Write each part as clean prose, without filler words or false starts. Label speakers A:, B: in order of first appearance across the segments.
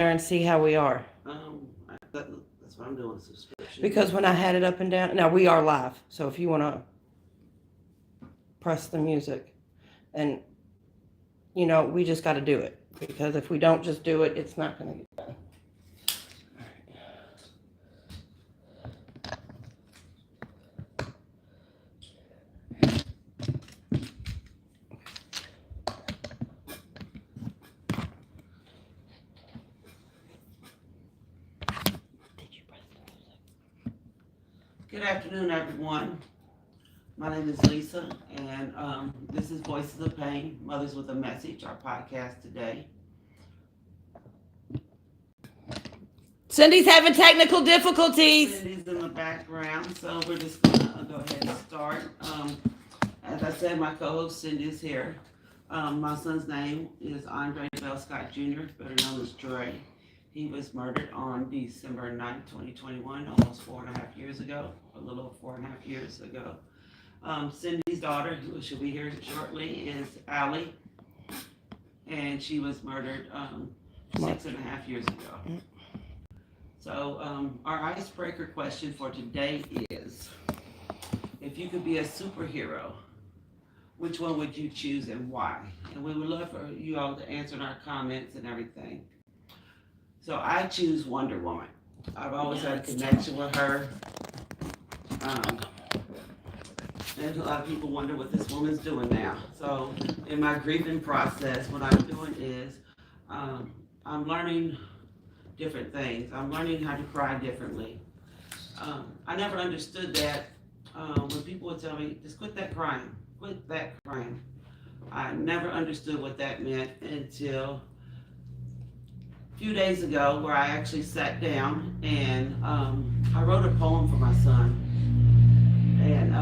A: there and see how we are.
B: That's what I'm doing, a subscription.
A: Because when I had it up and down, now we are live, so if you want to press the music, and we just got to do it, because if we don't just do it, it's not going to get done.
B: Good afternoon, everyone. My name is Lisa, and this is Voices of Pain, Mothers with a Message, our podcast today.
A: Cyndee's having technical difficulties.
B: Cyndee's in the background, so we're just going to go ahead and start. As I said, my co-host Cyndee is here. My son's name is Andre Bell Scott Jr., better known as Dre. He was murdered on December 9th, 2021, almost 4.5 years ago, a little over 4.5 years ago. Cyndee's daughter, who she'll be here shortly, is Allie, and she was murdered 6.5 years ago. So our icebreaker question for today is, if you could be a superhero, which one would you choose and why? And we would love for you all to answer in our comments and everything. So I choose Wonder Woman. I've always had a connection with her. And a lot of people wonder what this woman's doing now. So in my grieving process, what I'm doing is I'm learning different things. I'm learning how to cry differently. I never understood that when people would tell me, just quit that crying, quit that crying. I never understood what that meant until few days ago, where I actually sat down and I wrote a poem for my son, and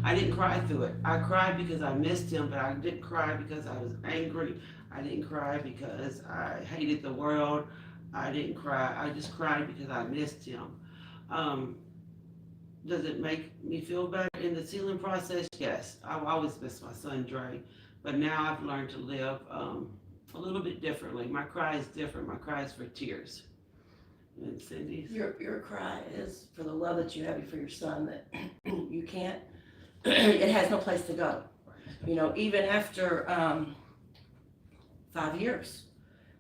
B: I didn't cry through it. I cried because I missed him, but I didn't cry because I was angry. I didn't cry because I hated the world. I didn't cry. I just cried because I missed him. Does it make me feel better in the healing process? Yes. I've always missed my son Dre, but now I've learned to live a little bit differently. My cry is different. My cry is for tears. And Cyndee's?
A: Your cry is for the love that you have for your son, that you can't, it has no place to go. Even after 5 years,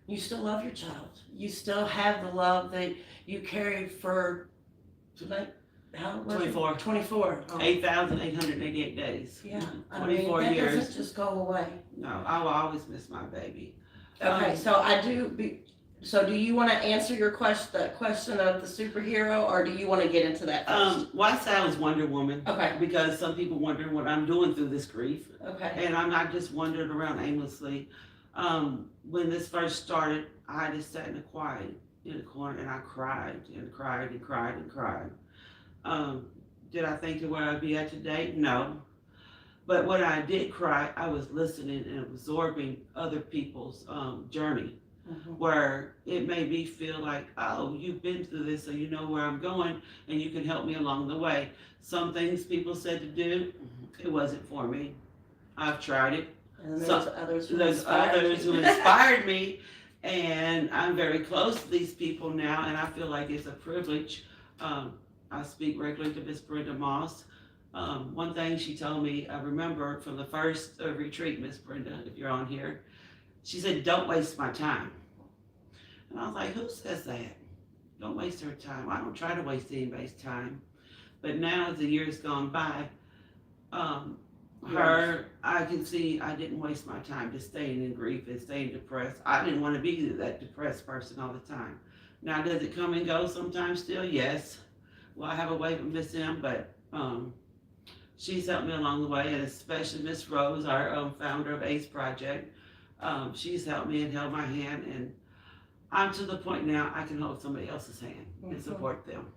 A: you still love your child. You still have the love that you carried for, how was
B: 24.
A: 24.
B: 8,888 days.
A: Yeah.
B: 24
A: that
B: years.
A: doesn't just go away.
B: No, I will always miss my baby.
A: Okay, so do you want to answer the question of the superhero, or do you want to get into that first?
B: Well, I say I was Wonder Woman.
A: Okay.
B: Because some people wonder what I'm doing through this grief.
A: Okay.
B: And I'm not just wandering around aimlessly. When this first started, I just sat in a corner, and I cried and cried and cried and cried. Did I think of where I'd be at today? No. But when I did cry, I was listening and absorbing other people's journey, where it made me feel like, oh, you've been through this, so you know where I'm going, and you can help me along the way. Some things people said to do, it wasn't for me. I've tried it.
A: And there's others who
B: inspired me, and I'm very close to these people now, and I feel like it's a privilege. I speak regularly to Miss Brenda Moss. One thing she told me, I remember from the first retreat, Miss Brenda, if you're on here, she said, don't waste my time. And I was like, who says that? Don't waste her time. I don't try to waste anybody's time. But now as the years gone by, I can see I didn't waste my time just staying in grief and staying depressed. I didn't want to be that depressed person all the time. Now, does it come and go sometimes still? Yes. Well, I have a way of missing him, but she's helped me along the way, and especially Miss Rose, our founder of ACE Project. She's helped me and held my hand, and I'm to the point now I can hold somebody else's hand and support them.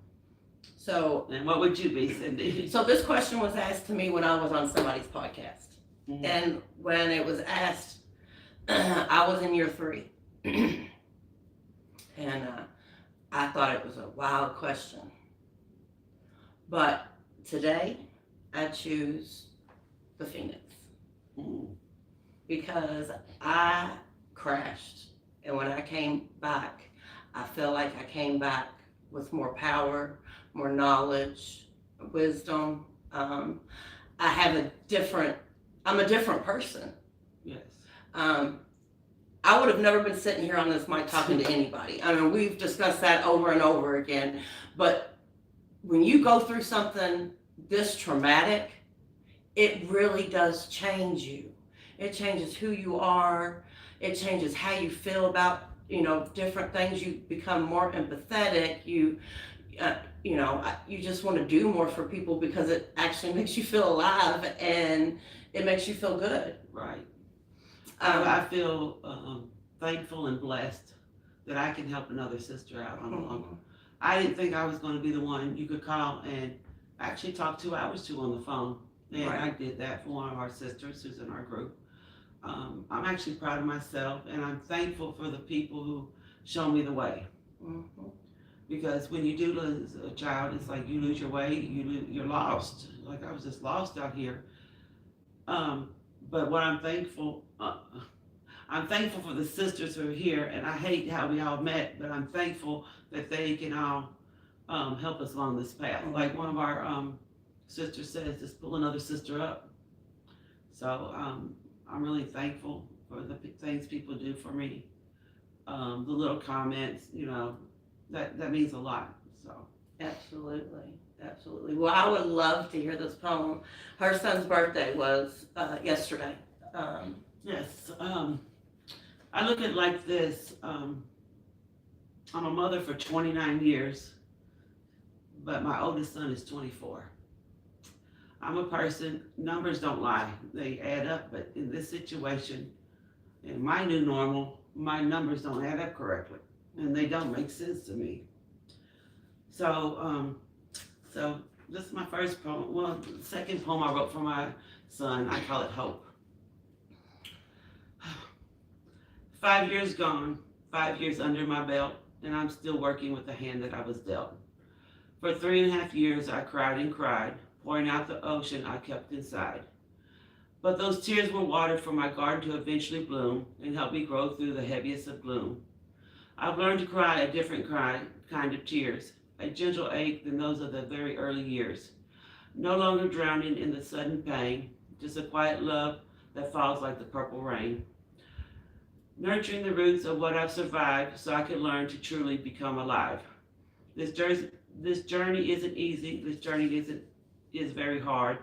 A: So,
B: and what would you be, Cyndee?
A: So this question was asked to me when I was on somebody's podcast. And when it was asked, I was in year 3. And I thought it was a wild question. But today, I choose the Phoenix. Because I crashed And when I came back, I feel like I came back with more power, more knowledge, wisdom. I have I'm a different person.
B: Yes.
A: I would have never been sitting here on this mic talking to anybody. I mean, we've discussed that over and over again. But when you go through something this traumatic, it really does change you. It changes who you are. It changes how you feel about, different things. You become more empathetic. You just want to do more for people because it actually makes you feel alive and it makes you feel good.
B: Right. I feel thankful and blessed that I can help another sister out on the long. I didn't think I was going to be the one you could call and actually talk 2 hours to on the phone. And
A: Right.
B: I did that for one of our sisters who's in our group. I'm actually proud of myself, and I'm thankful for the people who show me the way.
A: Mm-hmm.
B: Because when you do lose a child, it's like you lose your way, you're lost. Like I was just lost out here. But what I'm thankful for the sisters who are here, and I hate how we all met, but I'm thankful that they can all help us along this path. Like one of our sisters says, just pull another sister up. So I'm really thankful for the things people do for me. The little comments, that means a lot. So
A: Absolutely. Absolutely. Well, I would love to hear this poem. Her son's birthday was yesterday.
B: Yes, I look at it like this. I'm a mother for 29 years, but my oldest son is 24. I'm a person, numbers don't lie, they add up, but in this situation, in my new normal, my numbers don't add up correctly, and they don't make sense to me. So this is my first poem, well, the second poem I wrote for my son, I call it Hope. 5 years gone, 5 years under my belt, and I'm still working with the hand that I was dealt. For 3.5 years, I cried and cried, pouring out the ocean I kept inside. But those tears were watered for my garden to eventually bloom and help me grow through the heaviest of gloom. I've learned to cry a different kind of tears, a gentle ache than those of the very early years. No longer drowning in the sudden pain, just a quiet love that falls like the purple rain. Nurturing the roots of what I've survived so I can learn to truly become alive. This journey isn't easy. This journey is very hard.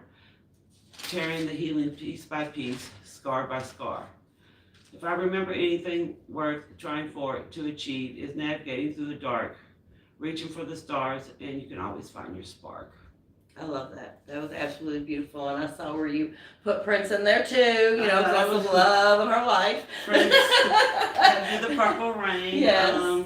B: Tearing the healing piece by piece, scar by scar. If I remember anything worth trying for to achieve is navigating through the dark, reaching for the stars, and you can always find your spark.
A: I love that. That was absolutely beautiful. And I saw where you put Prince in there too, because that was love of her life.
B: Prince, I did the purple rain.
A: Yes.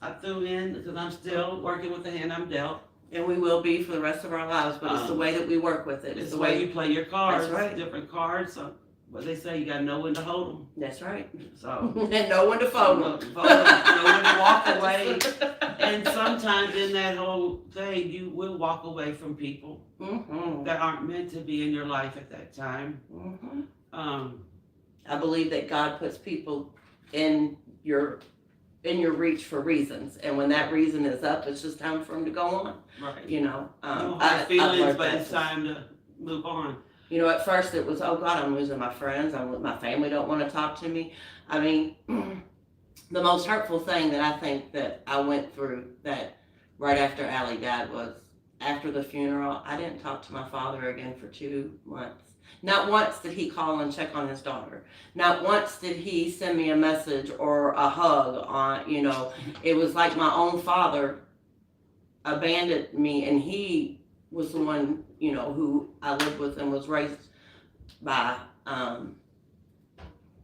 B: I threw in, because I'm still working with the hand I'm dealt.
A: And we will be for the rest of our lives, but it's the way that we work with it.
B: It's the way you play your cards.
A: That's right.
B: Different cards. So what they say, you got to know when to hold them.
A: That's right.
B: So
A: and know when to fold them.
B: Know when to walk away. And sometimes in that whole thing, you will walk away from people that aren't meant to be in your life at that time.
A: I believe that God puts people in your reach for reasons, and when that reason is up, it's just time for them to go on.
B: Right.
A: I
B: feelings, but it's time to move on.
A: At first it was, oh God, I'm losing my friends. My family don't want to talk to me. I mean, the most hurtful thing that I think that I went through that right after Allie died was after the funeral, I didn't talk to my father again for 2 months. Not once did he call and check on his daughter. Not once did he send me a message or a hug on, it was like my own father abandoned me, and he was the one, who I lived with and was raised by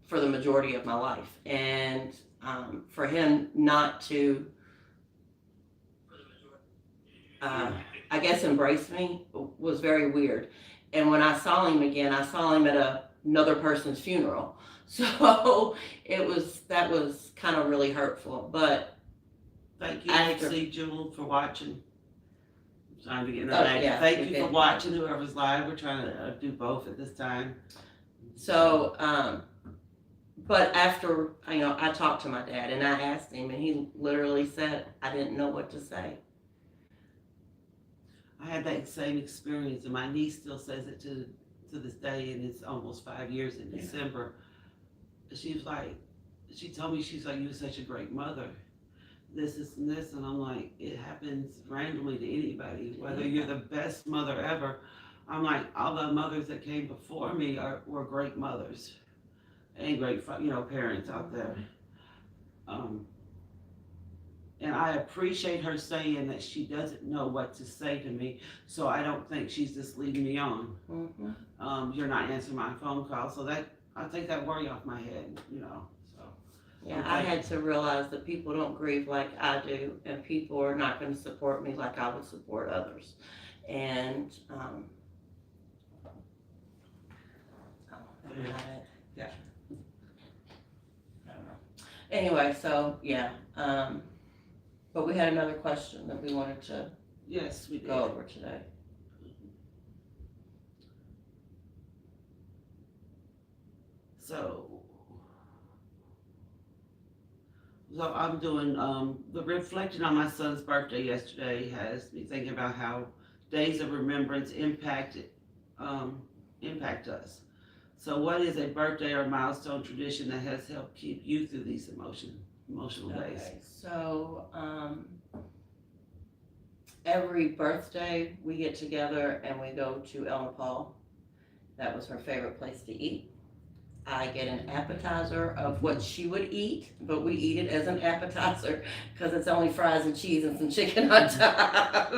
A: for the majority of my life. And for him not to, I guess, embrace me was very weird. And when I saw him again, I saw him at another person's funeral. So that was kind of really hurtful. But
B: thank you, Jewel, for watching. I'm trying to get in the bag. Yeah, thank you for watching, whoever's live. We're trying to do both at this time.
A: So but after, I talked to my dad and I asked him, and he literally said, I didn't know what to say.
B: I had that same experience, and my niece still says it to this day, and it's almost 5 years in December. She was like, she told me, she's like, you were such a great mother. This, and this, and I'm like, it happens randomly to anybody, whether you're the best mother ever. I'm like, all the mothers that came before me were great mothers and great, parents out there. Um, and I appreciate her saying that she doesn't know what to say to me, so I don't think she's just leading me on. You're not answering my phone call, so that I take that worry off my head, So
A: Yeah,
B: okay.
A: I had to realize that people don't grieve like I do, and people are not going to support me like I would support others. And
B: Yeah.
A: I don't know. Anyway, so yeah, but we had another question that we wanted to
B: Yes, we did.
A: go over today.
B: So I'm doing the reflecting on my son's birthday yesterday has me thinking about how days of remembrance impact us. So what is a birthday or milestone tradition that has helped keep you through these emotional days?
A: Okay, so every birthday we get together and we go to Elma Paul. That was her favorite place to eat. I get an appetizer of what she would eat, but we eat it as an appetizer because it's only fries and cheese and some chicken on top.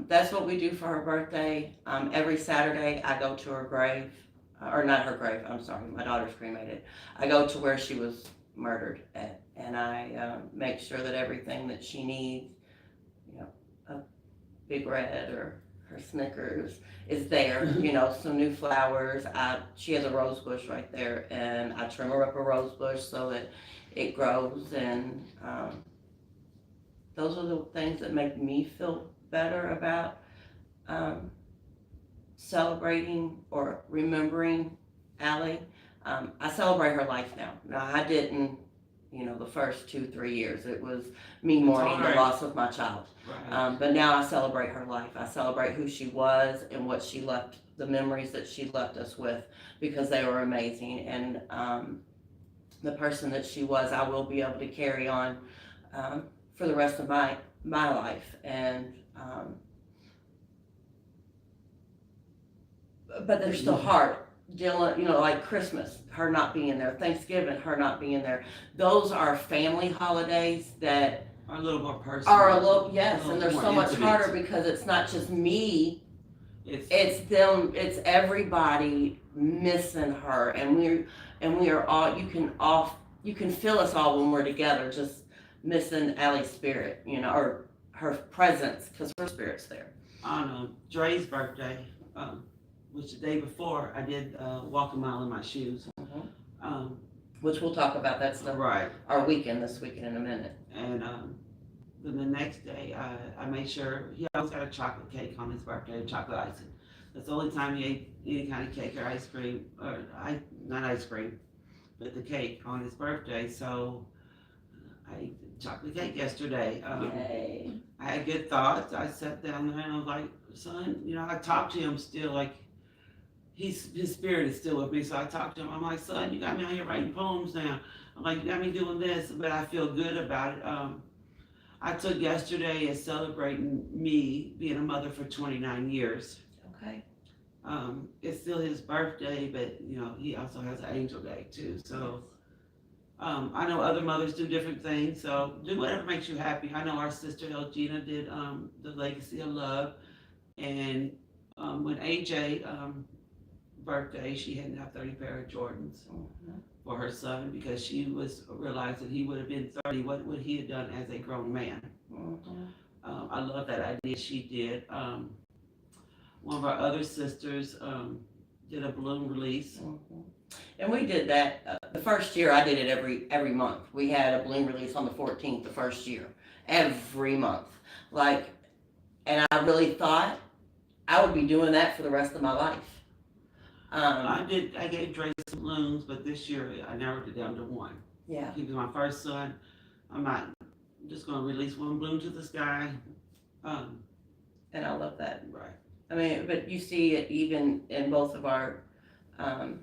A: That's what we do for her birthday. Every Saturday I go to her grave, or not her grave, I'm sorry, my daughter's cremated. I go to where she was murdered at, and I make sure that everything that she needs, a Big Red or her Snickers is there, some new flowers. She has a rose bush right there, and I trim her up a rose bush so that it grows, and those are the things that make me feel better about celebrating or remembering Allie. I celebrate her life now. Now, I didn't, the first 2-3 years. It was me mourning the loss of my child.
B: Right.
A: But now I celebrate her life. I celebrate who she was and what she left, the memories that she left us with, because they were amazing. And the person that she was, I will be able to carry on for the rest of my life. And but they're still hard. Dylan, like Christmas, her not being there, Thanksgiving, her not being there. Those are family holidays that
B: are a little more personal.
A: Yes, and they're so much harder because it's not just me. It's them. It's everybody missing her, and we are all. You can feel us all when we're together, just missing Allie's spirit, or her presence, because her spirit's there.
B: On Dre's birthday, which the day before, I did walk a mile in my shoes.
A: Which we'll talk about. That's
B: right.
A: Our weekend this weekend in a minute.
B: And then the next day, I made sure he always got a chocolate cake on his birthday, chocolate icing. That's the only time he ate any kind of cake or ice cream, or not ice cream, but the cake on his birthday. So I ate chocolate cake yesterday.
A: Yay.
B: I had good thoughts. I sat down there and I was like, son, I talked to him still, like his spirit is still with me. So I talked to him. I'm like, son, you got me out here writing poems now. I'm like, you got me doing this, but I feel good about it. I took yesterday as celebrating me being a mother for 29 years.
A: Okay.
B: It's still his birthday, but he also has an angel day too. So I know other mothers do different things. So do whatever makes you happy. I know our sister Elgina did the Legacy of Love, and when AJ birthday, she had to have 30 pair of Jordans for her son because she was realizing he would have been 30. What would he have done as a grown man? I love that idea she did. One of our other sisters did a balloon release.
A: And we did that the first year. I did it every month. We had a balloon release on the 14th the first year, every month. And I really thought I would be doing that for the rest of my life.
B: I gave Dre some balloons, but this year I narrowed it down to one.
A: Yeah,
B: He was my first son. I'm not just gonna release one balloon to the sky. Um,
A: and I love that.
B: right.
A: I mean, but you see it even in both of our um,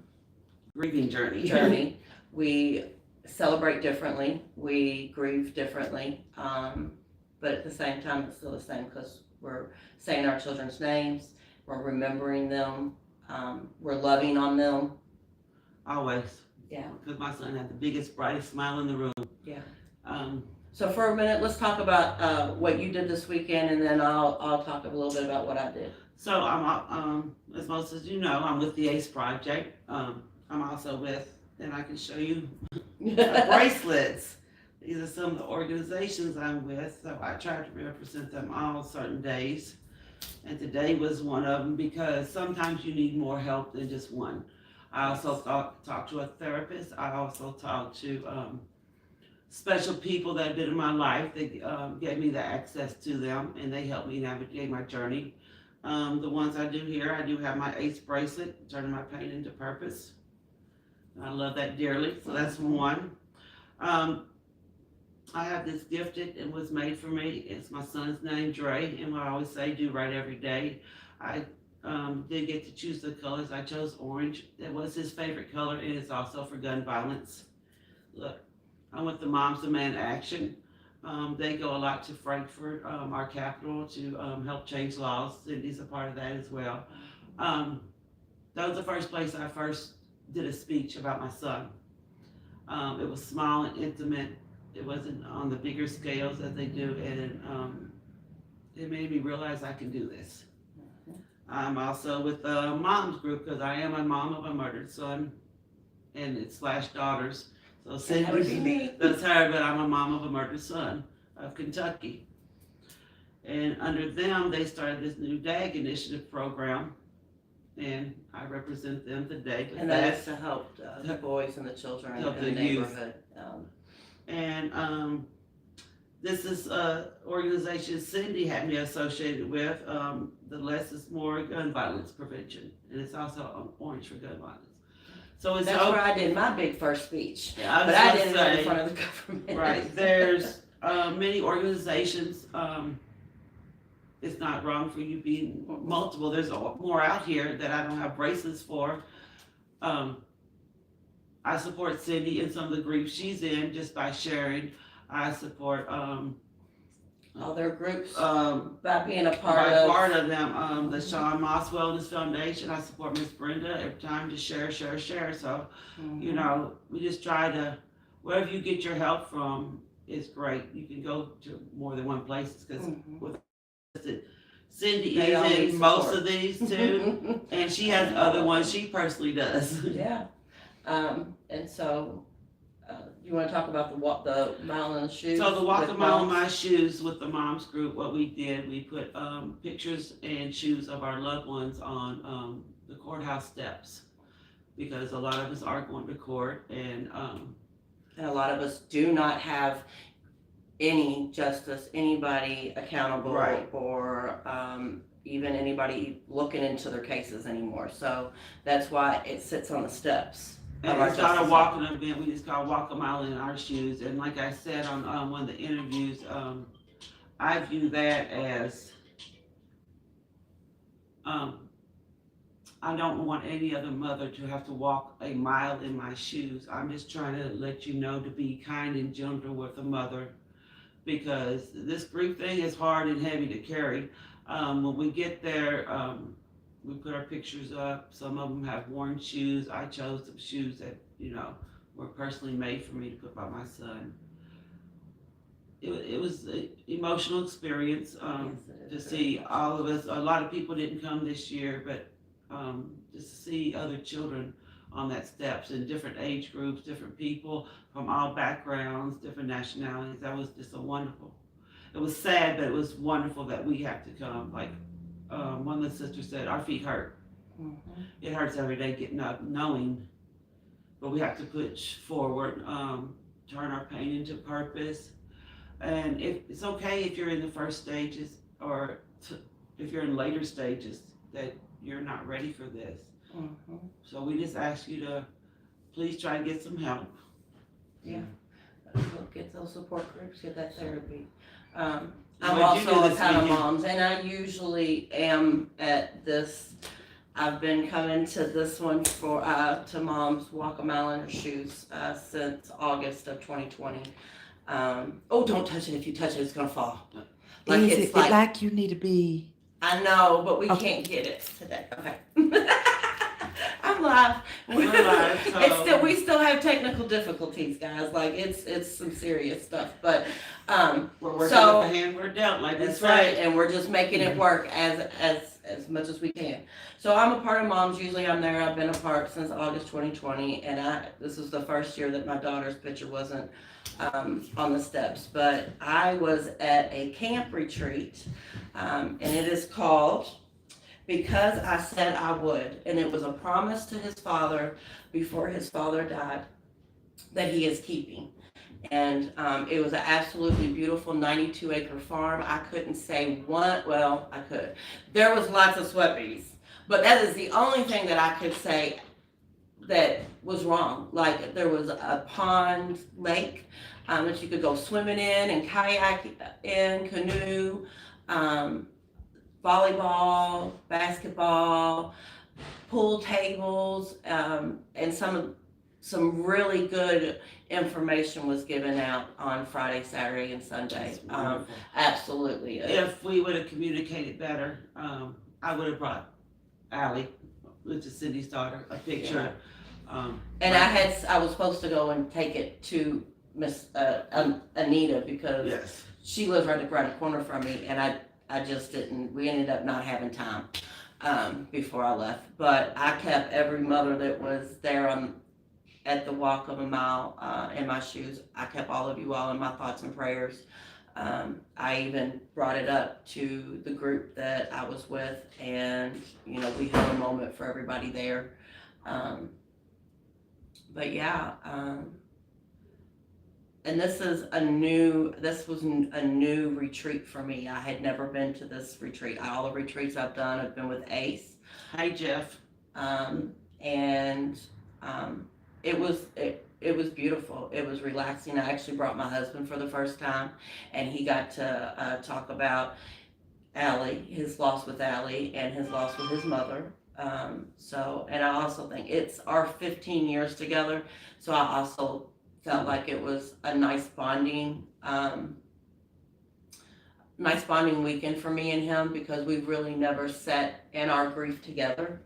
B: Grieving journey.
A: journey. We celebrate differently, we grieve differently, but at the same time, it's still the same because we're saying our children's names, we're remembering them, we're loving on them.
B: Always.
A: Yeah.
B: Because my son had the biggest, brightest smile in the room.
A: Yeah.
B: Um,
A: So for a minute, let's talk about what you did this weekend, and then I'll talk a little bit about what I did.
B: so I'm, as most as you know, I'm with the ACE Project. I'm also with, and I can show you bracelets. These are some of the organizations I'm with, so I try to represent them all certain days. And today was one of them because sometimes you need more help than just one. I also talk to a therapist. I also talk to special people that have been in my life that gave me the access to them, and they helped me navigate my journey. The ones I do here, I do have my ACE bracelet, turning my pain into purpose. I love that dearly, so that's one. I have this gifted and was made for me. It's my son's name, Dre, and what I always say, do right every day. I did get to choose the colors. I chose orange. That was his favorite color, and it's also for gun violence. Look, I'm with the Moms Demand Action. They go a lot to Frankfurt, our capital, to help change laws. Cyndee's a part of that as well. That was the first place I first did a speech about my son. It was small and intimate. It wasn't on the bigger scales that they do, and it made me realize I can do this. I'm also with the moms group because I am a mom of a murdered son, and it's / daughters. So
A: That would be me.
B: That's her, but I'm a mom of a murdered son of Kentucky. And under them, they started this new DAG initiative program, and I represent them today.
A: And that is to help the boys and the children
B: Help
A: in the
B: the youth.
A: neighborhood.
B: And this is an organization Cyndee had me associated with, the Less is More Gun Violence Prevention, and it's also Orange for Gun Violence. So it's
A: That's where I did my big first speech,
B: yeah,
A: but I did it in front of the government.
B: Right, there's many organizations. It's not wrong for you being multiple. There's more out here that I don't have bracelets for. I support Cyndee in some of the groups she's in just by sharing. I support
A: All their groups,
B: by
A: being a part of.
B: them. The Sean Moss Wellness Foundation. I support Miss Brenda every time to share. So you know, we just try to, wherever you get your help from is great. You can go to more than one place because with Cyndee
A: They all
B: is
A: need
B: in most
A: support.
B: of these too, and she has other ones she personally does.
A: Yeah, and so, you wanna talk about the mile in the shoes?
B: So the Walk
A: with
B: a Mile in
A: moms?
B: My Shoes with the moms group, what we did, we put pictures and shoes of our loved ones on the courthouse steps because a lot of us are going to court, and
A: And a lot of us do not have any justice, anybody accountable,
B: Right.
A: or even anybody looking into their cases anymore. So that's why it sits on the steps.
B: and
A: our
B: it's not a
A: justice
B: walking event. We just call Walk a Mile in Our Shoes. And like I said on one of the interviews, I view that as I don't want any other mother to have to walk a mile in my shoes. I'm just trying to let you know to be kind and gentle with a mother because this grief thing is hard and heavy to carry. When we get there, we put our pictures up. Some of them have worn shoes. I chose some shoes that, you know, were personally made for me to put by my son. It was an emotional experience
A: Yes, it
B: to
A: is.
B: see all of us. A lot of people didn't come this year, but just to see other children on that steps in different age groups, different people from all backgrounds, different nationalities. That was just a wonderful. It was sad, but it was wonderful that we have to come. Like one of the sisters said, our feet hurt. It hurts every day getting up, knowing, but we have to push forward, turn our pain into purpose. And it's okay if you're in the first stages or if you're in later stages that you're not ready for this.
A: Mhm.
B: So we just ask you to please try to get some help.
A: We'll get those support groups, get that therapy. I'm
B: What'd you do
A: also a
B: this
A: ton of
B: weekend?
A: moms, and I usually am at this. I've been coming to this one for to moms walk a mile in her shoes since August of 2020. Oh, don't touch it! If you touch it, it's gonna fall. Like
C: Is
A: it's
C: it
A: like
C: like you need to be?
A: I know, but we
C: Okay.
A: can't get it today. Okay. I'm live.
B: We're live, so-
A: It's still we still have technical difficulties, guys. Like it's some serious stuff, but
B: We're working
A: So-
B: with the hand we're dealt, like we
A: that's
B: say.
A: right, and we're just making it work as much as we can. So I'm a part of Moms. Usually I'm there. I've been a part since August 2020, and this is the first year that my daughter's picture wasn't on the steps. But I was at a camp retreat, and it is called Because I Said I Would, and it was a promise to his father before his father died that he is keeping. And it was an absolutely beautiful 92-acre farm. I couldn't say one, well, I could. There was lots of sweat bees, but that is the only thing that I could say that was wrong. Like there was a pond, lake that you could go swimming in and kayak in, canoe, volleyball, basketball, pool tables, and some really good information was given out on Friday, Saturday, and Sunday.
B: That's wonderful.
A: Absolutely.
B: If we would have communicated better, I would have brought Allie, which is Cyndee's daughter, a picture.
A: And I was supposed to go and take it to Miss Anita because
B: Yes.
A: she lives right around the corner from me, and I just didn't. We ended up not having time before I left. But I kept every mother that was there at the walk of a mile in my shoes. I kept all of you all in my thoughts and prayers. I even brought it up to the group that I was with, and we had a moment for everybody there. But yeah, and this was a new retreat for me. I had never been to this retreat. All the retreats I've done have been with Ace.
B: Hi, Jeff.
A: And it was beautiful. It was relaxing. I actually brought my husband for the first time, and he got to talk about Allie, his loss with Allie, and his loss with his mother. And I also think it's our 15 years together, so I also felt like it was a nice bonding weekend for me and him, because we've really never sat in our grief together.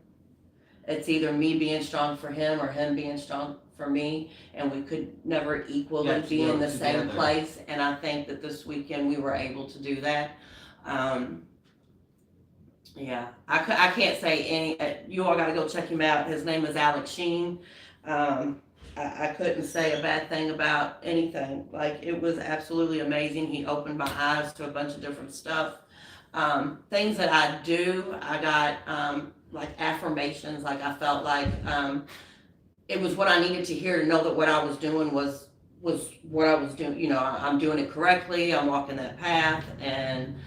A: It's either me being strong for him or him being strong for me, and we could never equally be in the same place. And I think that this weekend we were able to do that. Yeah, I can't say any. You all got to go check him out. His name is Alex Sheen. I couldn't say a bad thing about anything. Like, it was absolutely amazing. He opened my eyes to a bunch of different stuff. Things that I do, I got like affirmations. Like, I felt like it was what I needed to hear to know that what I was doing was what I was doing. I'm doing it correctly. I'm walking that path, and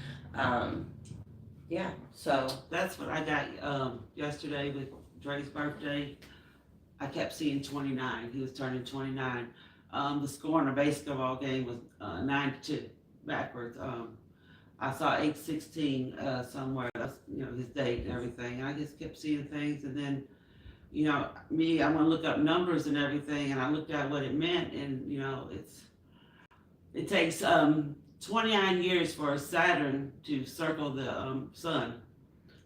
A: yeah. So
B: That's what I got yesterday with Dre's birthday. I kept seeing 29. He was turning 29. The score in a basketball game was 9-2 backwards. I saw 8-16 somewhere. That's his date and everything. And I just kept seeing things, and then me, I'm gonna look up numbers and everything, and I looked at what it meant, and it takes 29 years for Saturn to circle the sun.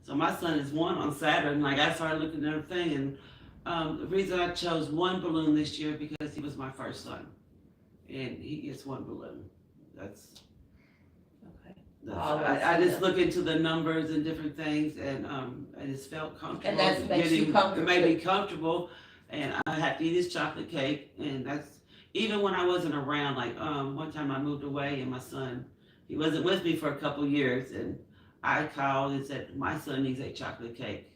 B: So my son is 1 on Saturn. Like, I started looking at everything, and the reason I chose 1 balloon this year because he was my first son, and he gets 1 balloon. That's I just look into the numbers and different things, and I just felt comfortable.
A: And that makes you comfortable.
B: It made me comfortable, and I had to eat his chocolate cake, and that's even when I wasn't around. Like, one time I moved away, and my son, he wasn't with me for a couple years, and I called and said, my son needs a chocolate cake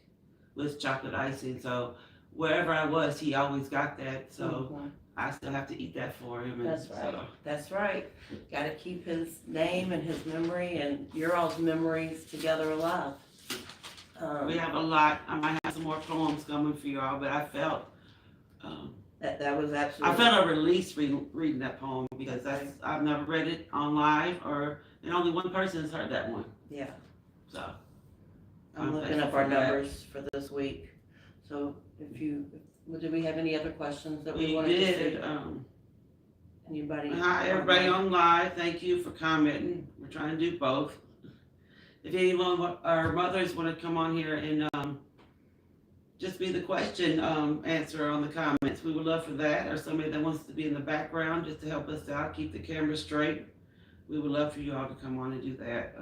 B: with chocolate icing. So wherever I was, he always got that. So I still have to eat that for him.
A: That's right. That's right. Got to keep his name and his memory and your all's memories together alive.
B: We have a lot. I might have some more poems coming for y'all, but I felt
A: that was
B: I
A: absolutely.
B: felt a release reading that poem because I've never read it on live and only one person has heard that one.
A: Yeah.
B: So
A: I'm looking up our numbers for this week. So do we have any other questions that we wanted to see? Anybody?
B: Hi, everybody on live. Thank you for commenting. We're trying to do both. If anyone, our mothers want to come on here and just be the question answer on the comments, we would love for that. Or somebody that wants to be in the background just to help us out, keep the camera straight. We would love for you all to come on and do that.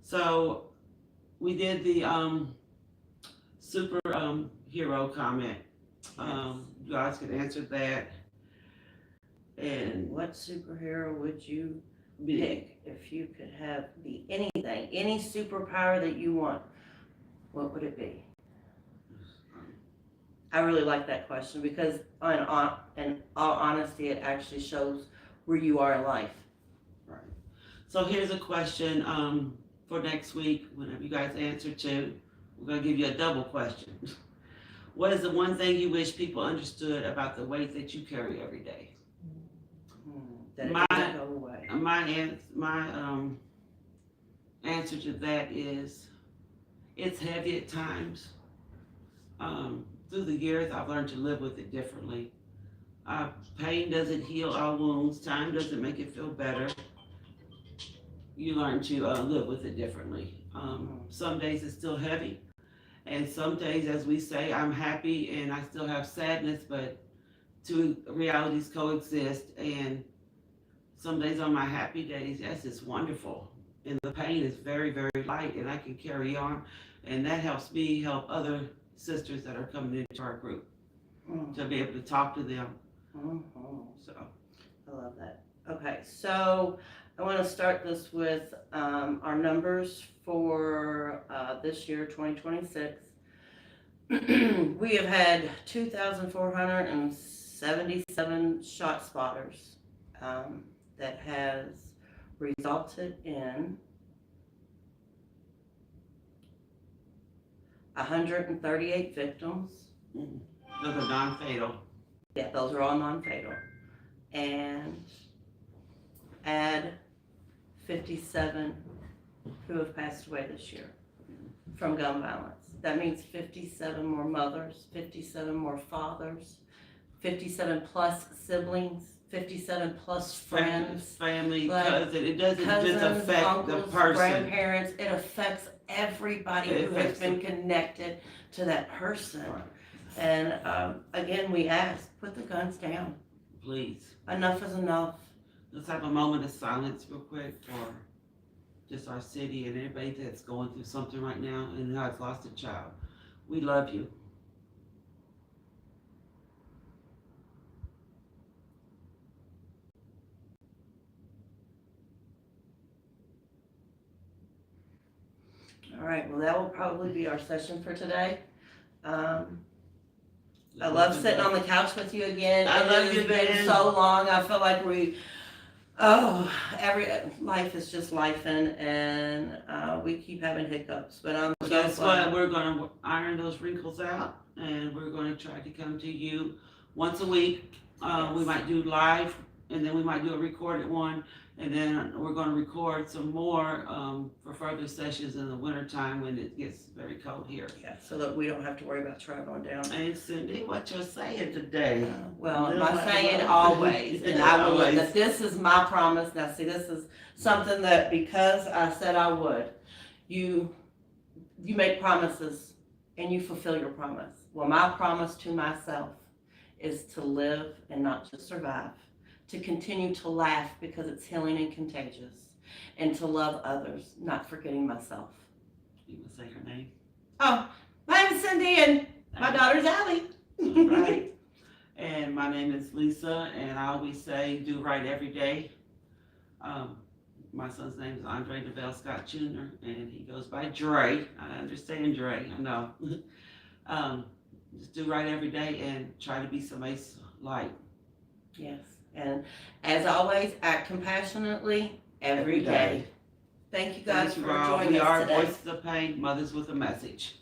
B: So we did the super hero comment. You guys could answer that. And
A: what superhero would you pick if you could be anything, any superpower that you want? What would it be? I really like that question because, in all honesty, it actually shows where you are in life.
B: Right. So here's a question for next week. Whenever you guys answer to, we're gonna give you a double question. What is the one thing you wish people understood about the weight that you carry every day?
A: That it doesn't go away.
B: My answer to that is it's heavy at times. Through the years, I've learned to live with it differently. Pain doesn't heal all wounds. Time doesn't make it feel better. You learn to live with it differently. Some days it's still heavy, and some days, as we say, I'm happy and I still have sadness, but two realities coexist. And some days on my happy days, yes, it's wonderful. And the pain is very, very light and I can carry on. And that helps me help other sisters that are coming into our group to be able to talk to them. So
A: I love that. Okay, so I want to start this with our numbers for this year, 2026. We have had 2,477 shot spotters. That has resulted in 138 victims.
B: Those are non-fatal.
A: Yeah, those are all non-fatal. And add 57 who have passed away this year from gun violence. That means 57 more mothers, 57 more fathers, 57 plus siblings, 57 plus friends,
B: family,
A: like
B: cousin. It doesn't just affect
A: uncles,
B: the person.
A: grandparents. It affects everybody who has been connected to that person.
B: Right.
A: And again, we ask, put the guns down.
B: Please.
A: Enough is enough.
B: Let's have a moment of silence real quick for just our city and everybody that's going through something right now and who has lost a child. We love you.
A: All right, well, that will probably be our session for today. I love sitting on the couch with you again.
B: I love you,
A: It's been
B: man.
A: so long. I feel like every life is just lifing, and we keep having hiccups. But I'm so
B: Guess
A: glad.
B: what? We're going to iron those wrinkles out, and we're going to try to come to you once a week. We might do live, and then we might do a recorded one, and then we're going to record some more for further sessions in the wintertime when it gets very cold here.
A: Yeah, so that we don't have to worry about traveling down.
B: Hey, Cyndee, what you're saying today?
A: Well, my saying always, and I will. That this is my promise. Now, see, this is something that because I said I would, you make promises and you fulfill your promise. Well, my promise to myself is to live and not just survive, to continue to laugh because it's healing and contagious, and to love others, not forgetting myself.
B: You can say her name.
A: Oh, my name is Cyndee and my daughter's Allie.
B: Right. And my name is Lisa, and I always say do right every day. My son's name is Andre DeVell Scott Jr., and he goes by Dre. I understand Dre, I know. Just do right every day and try to be somebody's light.
A: Yes, and as always, act compassionately every day. Thank you guys
B: Thank you
A: for
B: all.
A: joining
B: We
A: us
B: are
A: today.
B: Voices of Pain, Mothers with a Message.